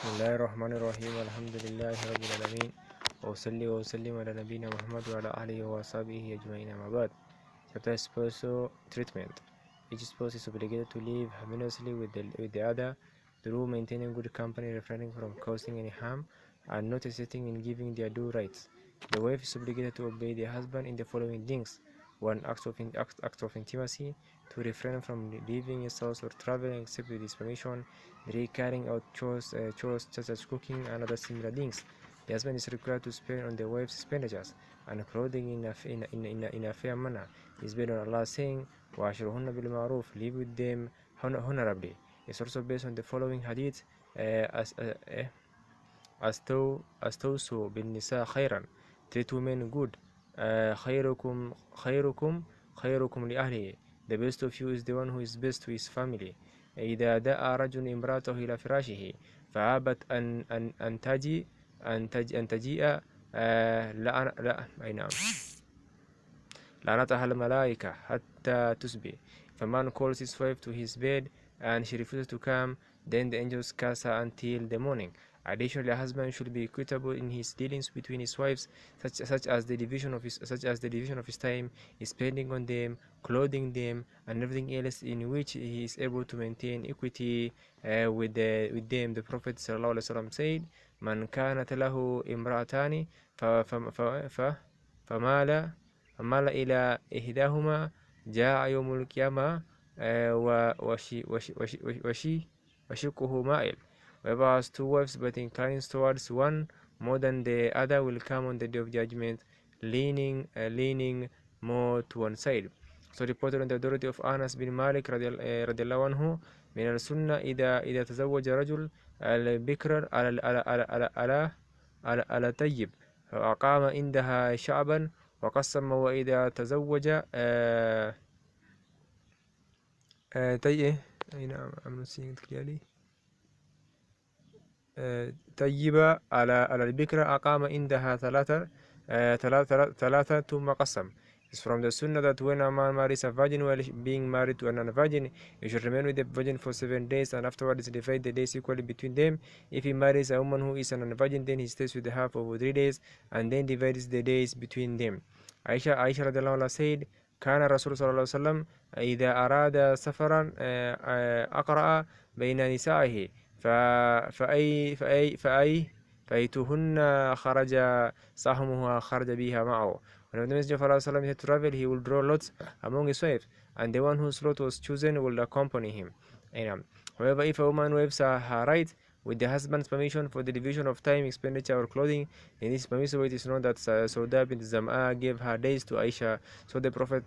بسم الله الرحمن الرحيم الحمد لله رب العالمين وأصلي وأسلم على نبينا محمد وعلى آله وصحبه أجمعين أما بعد. Chapter Spousal Treatment. Each spouse is obligated to live harmoniously with the other through maintaining good company, refraining from causing any harm, and not hesitating in giving their due rights. The wife is obligated to obey the husband in the following things: 1. Acts of intimacy, 2. Refrain from leaving his house or traveling except with his permission, 3. Carrying out chores such as cooking and other similar things. The husband is required to spend on the wife's expenditures and clothing in a fair manner. He is based on Allah saying, وَعَشِرُهُنَّ بِالْمَعْرُوفِ, live with them honorably. It's also based on the following hadith, أستوصوا بالنساء خيرا, treat women good, خيركم لأهله, the best of you is the one who is best to his family. إذا دعا رجل امرأته إلى فراشه فأبت أن تجيء لعنتها الملائكة حتى تصبح. If a man calls his wife to his bed and she refuses to come, then the angels curse her until the morning. Additionally, a husband should be equitable in his dealings between his wives, such as the division of his time, spending on them, clothing them, and everything else in which he is able to maintain equity with them. The Prophet ﷺ said, "Man kanat lahu imra'atani فمال إلى إحداهما جاء يوم القيامة وشقه مائل." Whoever has two wives but inclines towards one more than the other will come on the day of judgment leaning more to one side. So reported on the authority of Anas bin Malik رضي الله عنه, من السنة إذا تزوج رجل البكر على طيب فأقام عندها شعبا وقسم, وإذا تزوج طيبة على البكر أقام عندها ثلاثة ثم قسم. It's from the sunnah that when a man marries a virgin while being married to another virgin, he should remain with the virgin for 7 days and afterwards divide the days equally between them. If he marries a woman who is an virgin, then he stays with her for 3 days and then divides the days between them. Aisha radiallahu anha said, كان الرسول صلى الله عليه وسلم إذا أراد سفرا أقرأ بين نسائه فأيتهن خرج سهمها خرج بها معه. When the Messenger of Allah had to travel, he will draw lots among his wives, and the one whose lot was chosen will accompany him. However, if a woman waives her right with the husband's permission for the division of time, expenditure, or clothing, then this permissible. It is known that Sauda bint Zam'a gave her days to Aisha, so the Prophet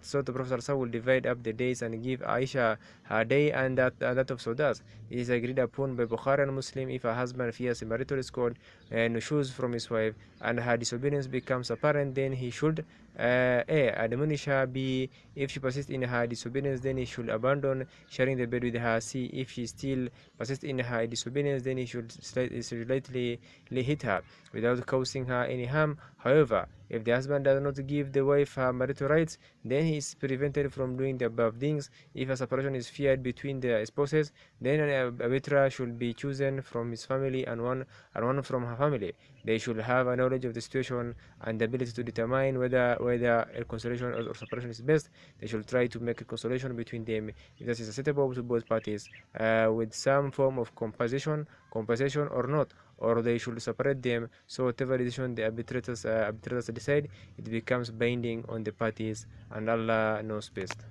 will divide up the days and give Aisha her day and that of Sauda's. It is agreed upon by Bukhari and Muslim, if a husband fears a marital discord and nushuz from his wife and her disobedience becomes apparent, then he should admonish her. B, if she persists in her disobedience, then he should abandon sharing the bed with her. C, if she still persists in her disobedience, then he should slightly hit her without causing her any harm. However, if the husband does not give the wife her marital rights, then he is prevented from doing the above things. If a separation is feared between the spouses, then an arbiter should be chosen from his family and one from her family. They should have a knowledge of the situation and the ability to determine whether a consolation or separation is best. They should try to make a consolation between them if this is acceptable to both parties, with some form of compensation or not, or they should separate them. So whatever decision the arbitrators decide, it becomes binding on the parties, and Allah knows best.